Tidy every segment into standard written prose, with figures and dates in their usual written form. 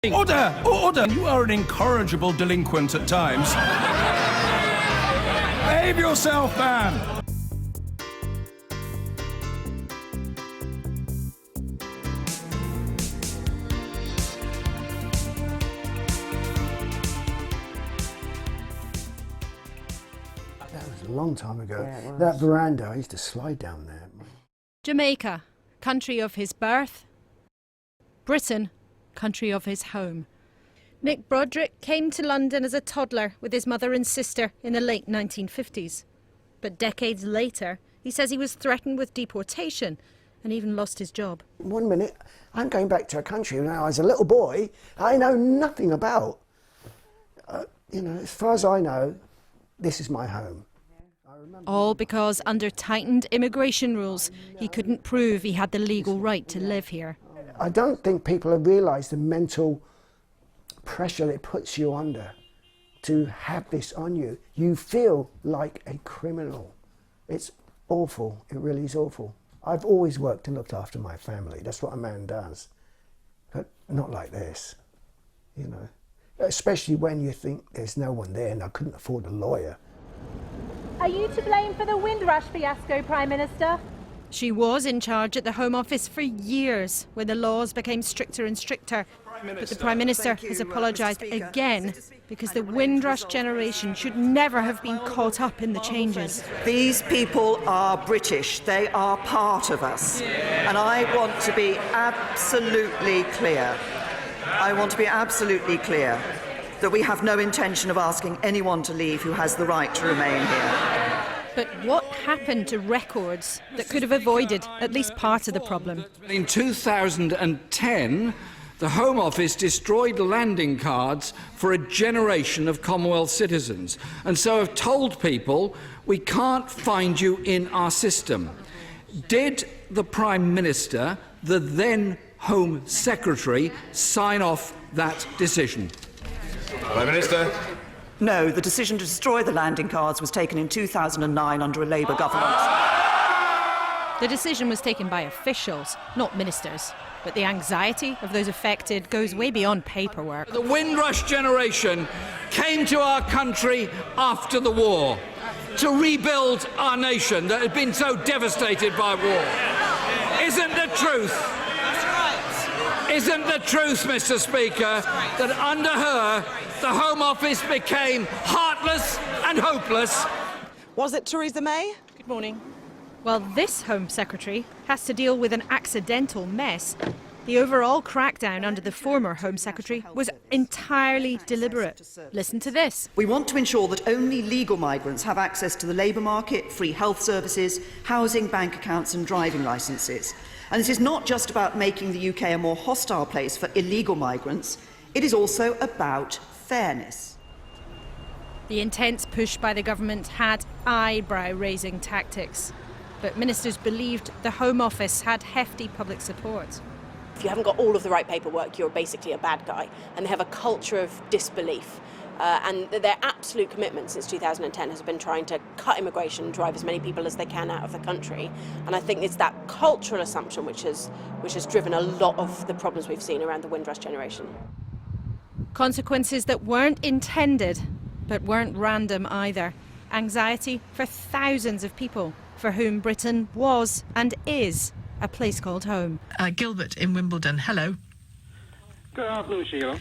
Order! Order! You are an incorrigible delinquent at times. Behave yourself, man! That was a long time ago. Yeah, that veranda, I used to slide down there. Jamaica, country of his birth. Britain, country of his home. Nick Broderick came to London as a toddler with his mother and sister in the late 1950s. But decades later, he says he was threatened with deportation and even lost his job. 1 minute, I'm going back to a country now as a little boy I know nothing about. You know, as far as I know, this is my home. All because under tightened immigration rules, he couldn't prove he had the legal right to live here. I don't think people have realised the mental pressure that it puts you under to have this on you. You feel like a criminal. It's awful. It really is awful. I've always worked and looked after my family. That's what a man does. But not like this, you know. Especially when you think there's no one there and I couldn't afford a lawyer. Are you to blame for the Windrush fiasco, Prime Minister? She was in charge at the Home Office for years when the laws became stricter and stricter. But the Prime Minister has apologised again because the Windrush generation should never have been caught up in the changes. These people are British. They are part of us. And I want to be absolutely clear. I want to be absolutely clear that we have no intention of asking anyone to leave who has the right to remain here. But what happened to records that could have avoided at least part of the problem? In 2010, the Home Office destroyed landing cards for a generation of Commonwealth citizens, and so have told people, we can't find you in our system. Did the Prime Minister, the then Home Secretary, sign off that decision? Prime Minister. No, the decision to destroy the landing cards was taken in 2009 under a Labour government. The decision was taken by officials, not ministers. But the anxiety of those affected goes way beyond paperwork. The Windrush generation came to our country after the war to rebuild our nation that had been so devastated by war. Isn't the truth? Isn't the truth, Mr. Speaker, that under her, the Home Office became heartless and hopeless? Was it Theresa May? Good morning. Well, this Home Secretary has to deal with an accidental mess. The overall crackdown under the former Home Secretary was entirely deliberate. Listen to this. We want to ensure that only legal migrants have access to the labour market, free health services, housing, bank accounts and driving licences. And this is not just about making the UK a more hostile place for illegal migrants, it is also about fairness. The intense push by the government had eyebrow-raising tactics, but ministers believed the Home Office had hefty public support. If you haven't got all of the right paperwork, you're basically a bad guy, and they have a culture of disbelief. And their absolute commitment since 2010 has been trying to cut immigration and drive as many people as they can out of the country. And I think it's that cultural assumption which has driven a lot of the problems we've seen around the Windrush generation. Consequences that weren't intended, but weren't random either. Anxiety for thousands of people for whom Britain was and is a place called home. Gilbert in Wimbledon, hello. Good afternoon, Sheila.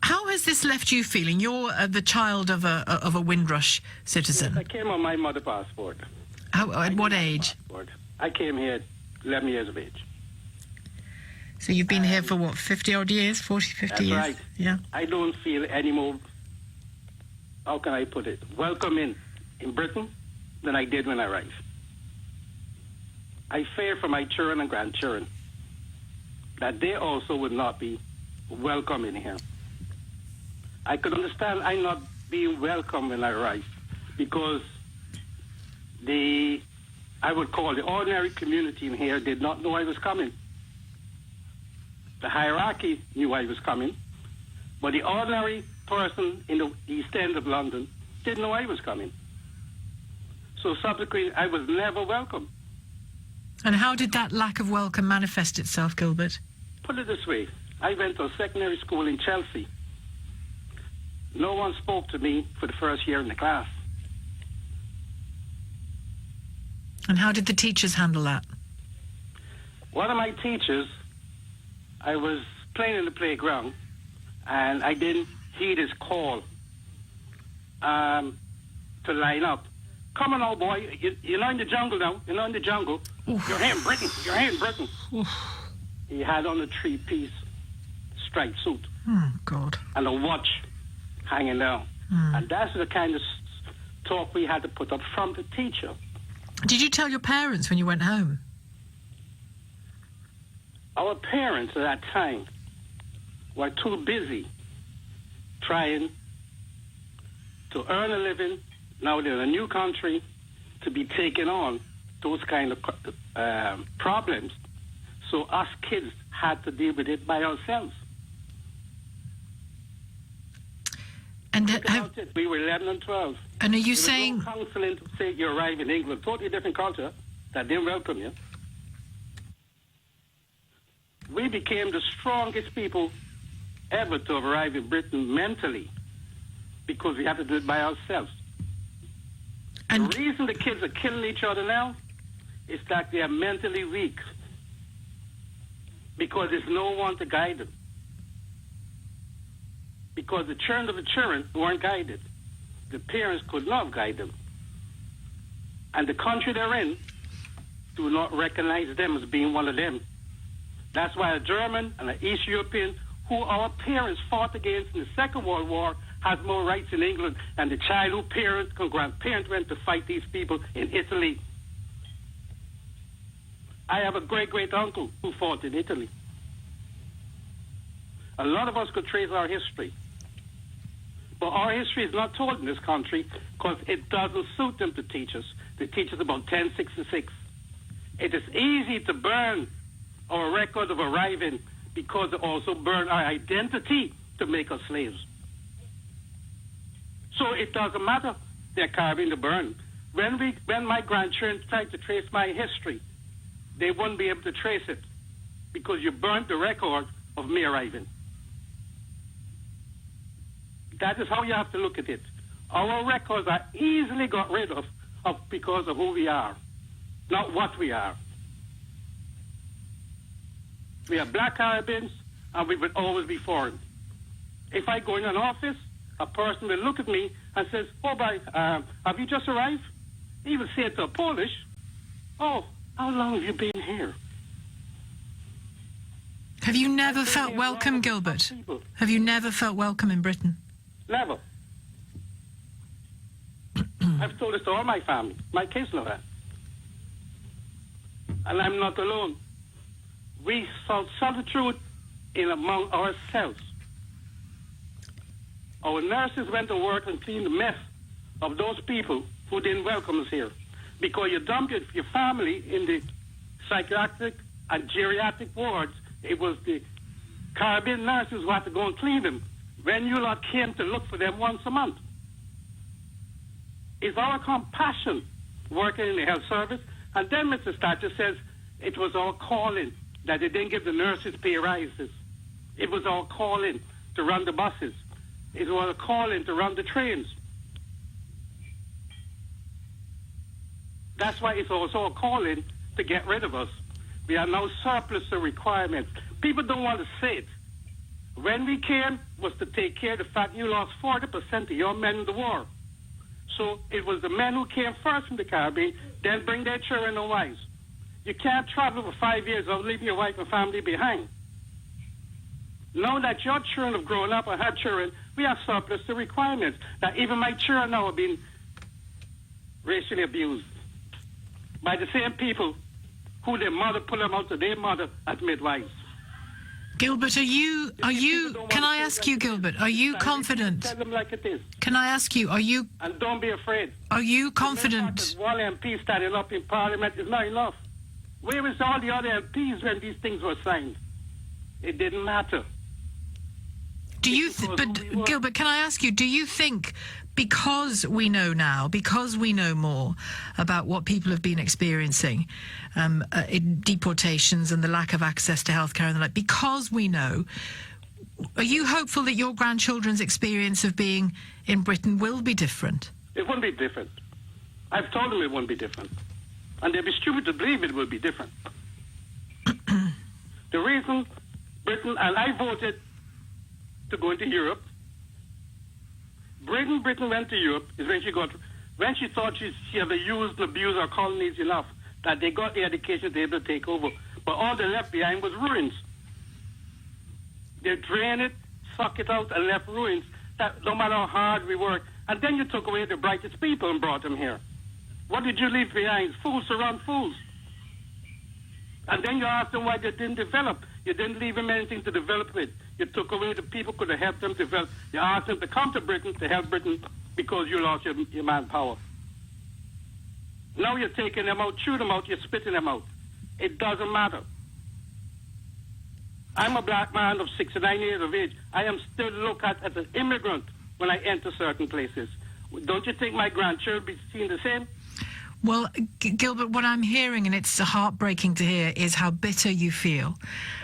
How has this left you feeling? You're the child of a Windrush citizen. Yes, I came on my mother's passport. At what age? I came here at 11 years of age. So you've been here for what, 50-odd years, 40, 50 That's years? Right. Yeah. I don't feel any more, how can I put it, welcome in Britain than I did when I arrived. I fear for my children and grandchildren that they also would not be welcome in here. I could understand I not being welcome when I arrived because I would call the ordinary community in here did not know I was coming. The hierarchy knew I was coming, but the ordinary person in the East End of London didn't know I was coming. So subsequently, I was never welcome. And how did that lack of welcome manifest itself, Gilbert? Put it this way, I went to a secondary school in Chelsea. No one spoke to me for the first year in the class. And how did the teachers handle that? One of my teachers, I was playing in the playground, and I didn't heed his call to line up. Come on, old boy, you're not in the jungle now. You're not in the jungle. Oof. You're here in Britain. You're here in Britain. Oof. He had on a three-piece striped suit. Oh, God. And a watch hanging down. And that's the kind of talk we had to put up from the teacher. Did you tell your parents when you went home? Our parents at that time were too busy trying to earn a living. Now they're in a new country to be taking on those kind of problems. So us kids had to deal with it by ourselves. And we were 11 and 12. And are you there saying... was no counselling to say you arrive in England, totally different culture, that didn't welcome you. We became the strongest people ever to have arrived in Britain mentally because we had to do it by ourselves. And the reason the kids are killing each other now is that they are mentally weak because there's no one to guide them. Because the children of the children weren't guided. The parents could not guide them. And the country they're in do not recognize them as being one of them. That's why a German and an East European, who our parents fought against in the Second World War, has more rights in England than the child whose parents and grandparents went to fight these people in Italy. I have a great-great-uncle who fought in Italy. A lot of us could trace our history. But our history is not told in this country because it doesn't suit them to teach us. They teach us about 1066. It is easy to burn our record of arriving because they also burn our identity to make us slaves. So it doesn't matter. They're carving the burn. When my grandchildren tried to trace my history, they wouldn't be able to trace it because you burnt the record of me arriving. That is how you have to look at it. Our records are easily got rid of because of who we are, not what we are. We are black Caribbeans, and we will always be foreign. If I go in an office, a person will look at me and says, "Oh, boy, have you just arrived?" He will say it to a Polish, "Oh, how long have you been here?" Have you never felt welcome, Gilbert? Have you never felt welcome in Britain? Never. I've told this to all my family. My kids know that. And I'm not alone. We saw the truth in among ourselves. Our nurses went to work and cleaned the mess of those people who didn't welcome us here. Because you dump your family in the psychiatric and geriatric wards, it was the Caribbean nurses who had to go and clean them when you lot came to look for them once a month. It's our compassion working in the health service. And then Mr. Thatcher says it was our calling that they didn't give the nurses pay rises. It was our calling to run the buses. It was our calling to run the trains. That's why it's also a calling to get rid of us. We are now surplus to requirements. People don't want to say it. When we came was to take care of the fact you lost 40% of your men in the war. So it was the men who came first from the Caribbean, then bring their children and wives. You can't travel for 5 years without leaving your wife and family behind. Now that your children have grown up and had children, we have surplus to requirements. That even my children now have been racially abused by the same people who their mother put them out to their mother as midwives. Gilbert, can I ask you, Gilbert, are you confident? Tell them like it is. Can I ask you, are you... And don't be afraid. Are you confident? One MP standing up in Parliament is not enough. Where was all the other MPs when these things were signed? It didn't matter. Do you? But Gilbert, can I ask you? Do you think, because we know now, because we know more about what people have been experiencing, in deportations and the lack of access to healthcare and the like, because we know, are you hopeful that your grandchildren's experience of being in Britain will be different? It won't be different. I've told them it won't be different. And they'd be stupid to believe it will be different. The reason Britain, and I voted to go into Europe, Britain went to Europe is when she thought she had used and abused our colonies enough that they got the education to be able to take over. But all they left behind was ruins. They drained it, sucked it out, and left ruins. That no matter how hard we worked. And then you took away the brightest people and brought them here. What did you leave behind? Fools surround fools. And then you asked them why they didn't develop. You didn't leave them anything to develop with. You took away the people who could have helped them develop. You asked them to come to Britain to help Britain because you lost your manpower. Now you're taking them out, shoot them out, you're spitting them out. It doesn't matter. I'm a black man of 69 years of age. I am still looked at as an immigrant when I enter certain places. Don't you think my grandchildren be seen the same? Well, Gilbert, what I'm hearing, and it's heartbreaking to hear, is how bitter you feel.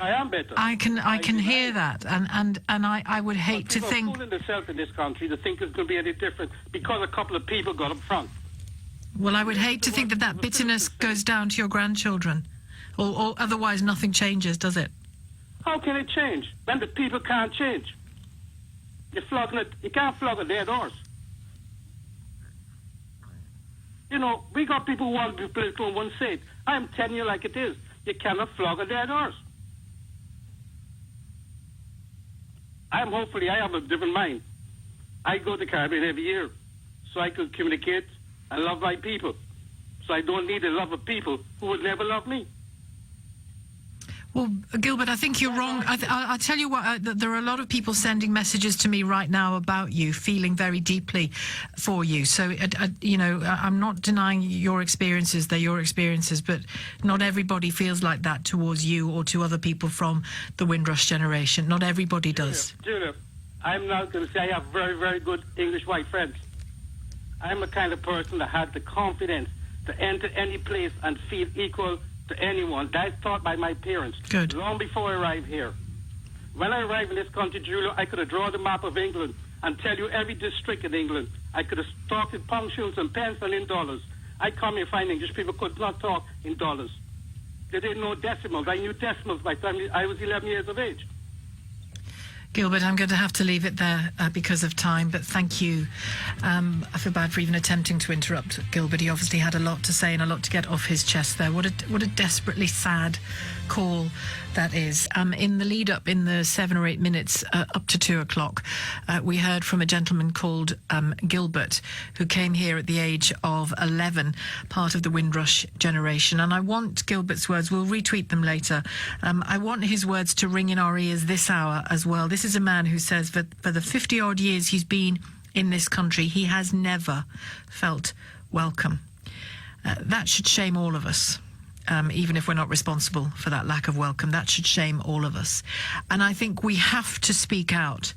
I am bitter. I can hear that, and I would hate to think. People are fooling themselves in this country to think it's going to be any different because a couple of people got up front. Well, I would hate to think that bitterness goes down to your grandchildren, or otherwise nothing changes, does it? How can it change when the people can't change? You can't flog a dead horse. You know, we got people who want to be political and won't say it. I am telling you like it is. You cannot flog a dead horse. I have a different mind. I go to the Caribbean every year so I could communicate and love my people. So I don't need the love of people who would never love me. Well, Gilbert, I think you're wrong. I'll tell you what, there are a lot of people sending messages to me right now about you, feeling very deeply for you. So, you know, I'm not denying your experiences. They're your experiences, but not everybody feels like that towards you or to other people from the Windrush generation. Not everybody does. Julia, I'm not going to say I have very, very good English white friends. I'm the kind of person that had the confidence to enter any place and feel equal to anyone. That's taught by my parents. Good. Long before I arrived here. When I arrived in this country, Julia, I could have drawn the map of England and tell you every district in England. I could have talked in pound shillings and pence and in dollars. I come here find English people could not talk in dollars. They didn't know decimals. I knew decimals by the time I was 11 years of age. Gilbert, I'm going to have to leave it there because of time, but thank you. I feel bad for even attempting to interrupt Gilbert. He obviously had a lot to say and a lot to get off his chest there. What a desperately sad call that is. In the lead up, in the 7 or 8 minutes up to 2 o'clock, we heard from a gentleman called Gilbert, who came here at the age of 11, part of the Windrush generation. And I want Gilbert's words, we'll retweet them later. I want his words to ring in our ears this hour as well. This is a man who says that for the 50-odd years he's been in this country, he has never felt welcome. That should shame all of us. Even if we're not responsible for that lack of welcome, that should shame all of us. And I think we have to speak out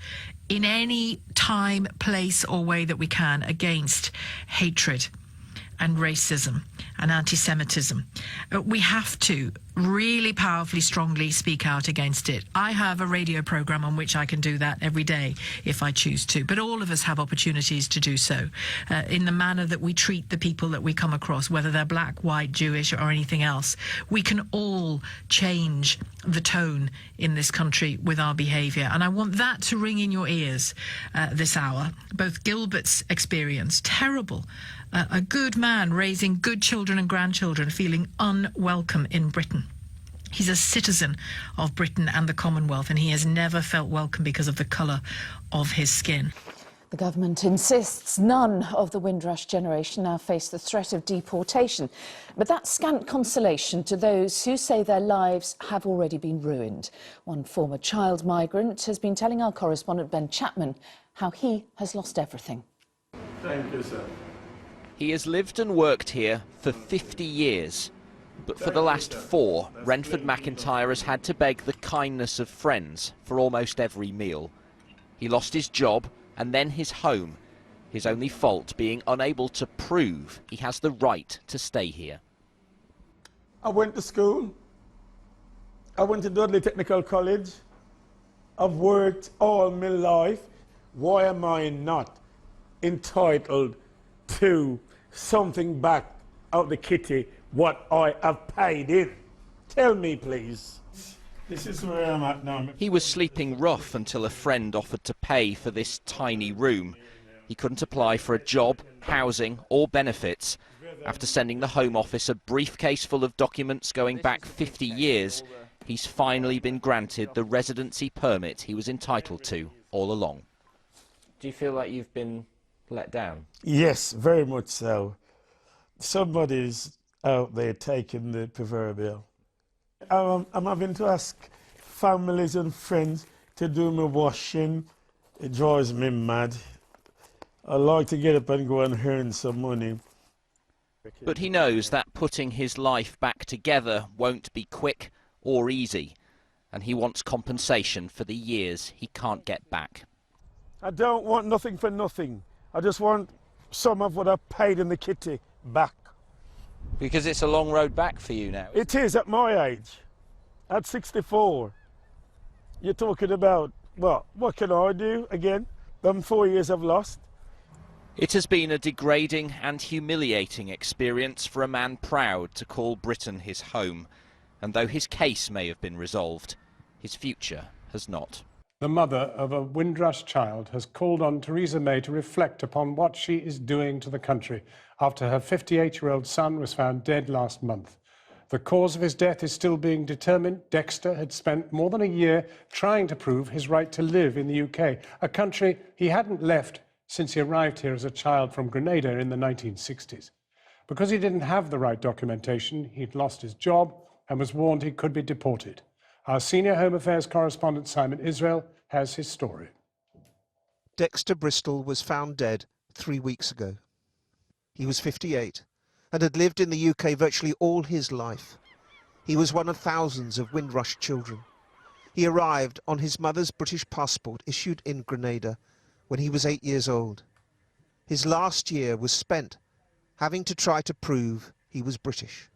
in any time, place or way that we can against hatred and racism and anti-Semitism. We have to really powerfully, strongly speak out against it. I have a radio programme on which I can do that every day if I choose to, but all of us have opportunities to do so in the manner that we treat the people that we come across, whether they're black, white, Jewish or anything else. We can all change the tone in this country with our behaviour, and I want that to ring in your ears this hour. Both Gilbert's experience, terrible, a good man raising good children and grandchildren feeling unwelcome in Britain. He's a citizen of Britain and the Commonwealth, and he has never felt welcome because of the colour of his skin. The government insists none of the Windrush generation now face the threat of deportation. But that's scant consolation to those who say their lives have already been ruined. One former child migrant has been telling our correspondent Ben Chapman how he has lost everything. Thank you, sir. He has lived and worked here for 50 years. But for the last 4, Renford McIntyre has had to beg the kindness of friends for almost every meal. He lost his job and then his home, his only fault being unable to prove he has the right to stay here. I went to school. I went to Dudley Technical College. I've worked all my life. Why am I not entitled to something back out the kitty what I have paid in? Tell me, please. This is where I'm at now. He was sleeping rough until a friend offered to pay for this tiny room. He couldn't apply for a job, housing or benefits. After sending the Home Office a briefcase full of documents going back 50 years, he's finally been granted the residency permit he was entitled to all along. Do you feel like you've been let down? Yes, very much so. Somebody's out there taking the proverbial. I'm having to ask families and friends to do my washing. It drives me mad. I like to get up and go and earn some money. But he knows that putting his life back together won't be quick or easy, and he wants compensation for the years he can't get back. I don't want nothing for nothing. I just want some of what I paid in the kitty back. Because it's a long road back for you now. It is at my age, at 64. You're talking about, well, what can I do again? Them 4 years I've lost. It has been a degrading and humiliating experience for a man proud to call Britain his home. And though his case may have been resolved, his future has not. The mother of a Windrush child has called on Theresa May to reflect upon what she is doing to the country after her 58-year-old son was found dead last month. The cause of his death is still being determined. Dexter had spent more than a year trying to prove his right to live in the UK, a country he hadn't left since he arrived here as a child from Grenada in the 1960s. Because he didn't have the right documentation, he'd lost his job and was warned he could be deported. Our senior Home Affairs correspondent Simon Israel has his story. Dexter Bristol was found dead 3 weeks ago. He was 58 and had lived in the UK virtually all his life. He was one of thousands of Windrush children. He arrived on his mother's British passport issued in Grenada when he was 8 years old. His last year was spent having to try to prove he was British.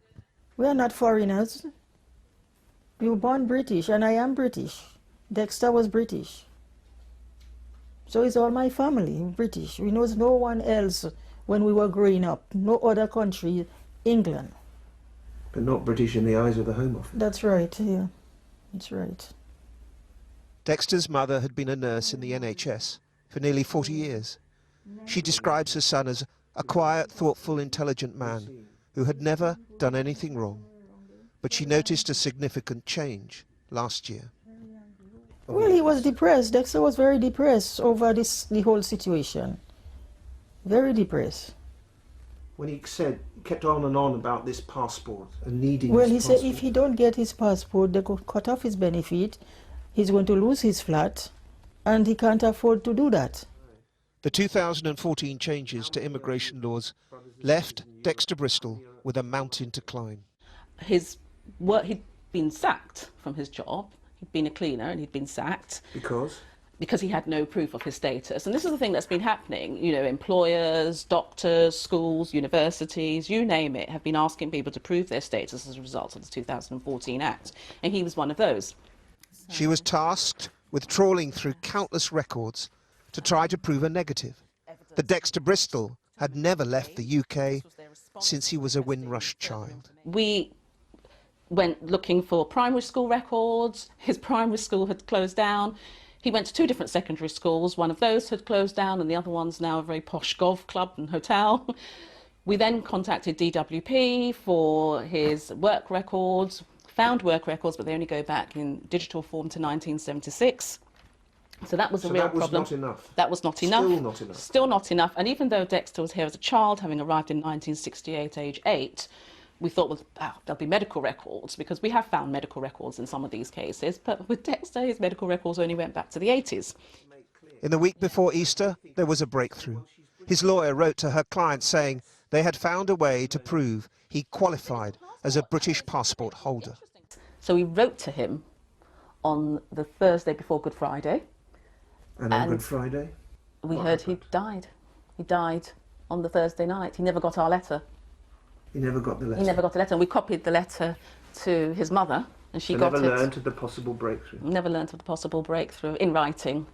We are not foreigners. We were born British, and I am British. Dexter was British. So is all my family British. We knows no one else when we were growing up. No other country, England. But not British in the eyes of the Home Office. That's right, yeah. That's right. Dexter's mother had been a nurse in the NHS for nearly 40 years. She describes her son as a quiet, thoughtful, intelligent man who had never done anything wrong. But she noticed a significant change last year. Well, he was depressed. Dexter was very depressed over the whole situation. Very depressed. When he kept on and on about this passport and needing well, his he said if he don't get his passport, they could cut off his benefit, he's going to lose his flat, and he can't afford to do that. The 2014 changes to immigration laws left Dexter Bristol with a mountain to climb. His work, he'd been sacked from his job. He'd been a cleaner and he'd been sacked. Because? Because he had no proof of his status. And this is the thing that's been happening. You know, employers, doctors, schools, universities, you name it, have been asking people to prove their status as a result of the 2014 Act. And he was one of those. She was tasked with trawling through countless records to try to prove a negative. That Dexter Bristol had never left the UK since he was a Windrush child. We went looking for primary school records. His primary school had closed down. He went to 2 different secondary schools. One of those had closed down and the other one's now a very posh golf club and hotel. We then contacted DWP for his work records, found work records, but they only go back in digital form to 1976. So that was a real problem. That was not enough. That was not enough. Still not enough. Still not enough. And even though Dexter was here as a child, having arrived in 1968, age 8, we thought, well, there'll be medical records, because we have found medical records in some of these cases. But with Dexter, his medical records only went back to the 80s. In the week before Easter, there was a breakthrough. His lawyer wrote to her client saying they had found a way to prove he qualified as a British passport holder. So we wrote to him on the Thursday before Good Friday, And on Good Friday? We heard he died. He died on the Thursday night. He never got our letter. He never got the letter? He never got the letter, and we copied the letter to his mother, and she got it. Never learned of the possible breakthrough? Never learnt of the possible breakthrough in writing.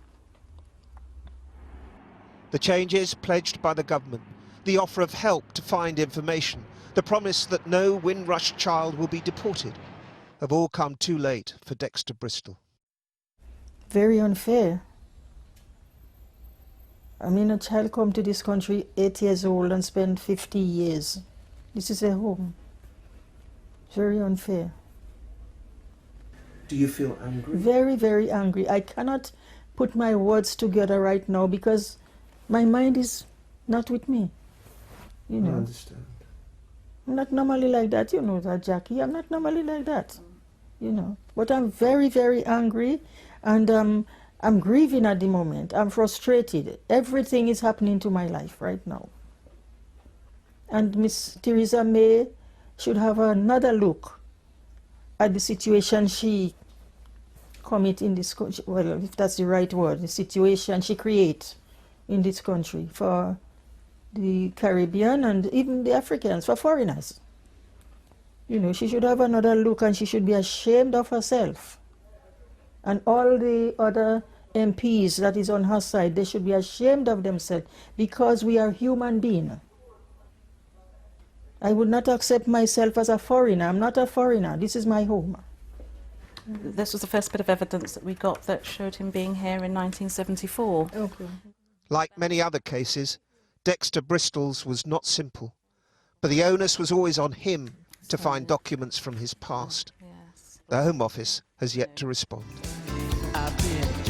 The changes pledged by the government, the offer of help to find information, the promise that no Windrush child will be deported, have all come too late for Dexter Bristol. Very unfair. I mean, a child come to this country 8 years old and spend 50 years. This is their home. Very unfair. Do you feel angry? Very, very angry. I cannot put my words together right now because my mind is not with me. You know. I understand. I'm not normally like that, you know that, Jackie. I'm not normally like that, you know. But I'm very, very angry, and I'm grieving at the moment. I'm frustrated. Everything is happening to my life right now. And Miss Theresa May should have another look at the situation she commit in this country, well, if that's the right word, the situation she creates in this country for the Caribbean and even the Africans, for foreigners. You know, she should have another look, and she should be ashamed of herself. And all the other MPs that is on her side, they should be ashamed of themselves, because we are human beings. I would not accept myself as a foreigner. I'm not a foreigner. This is my home. This was the first bit of evidence that we got that showed him being here in 1974. Okay. Like many other cases, Dexter Bristol's was not simple, but the onus was always on him to find documents from his past. The Home Office has yet to respond. I've been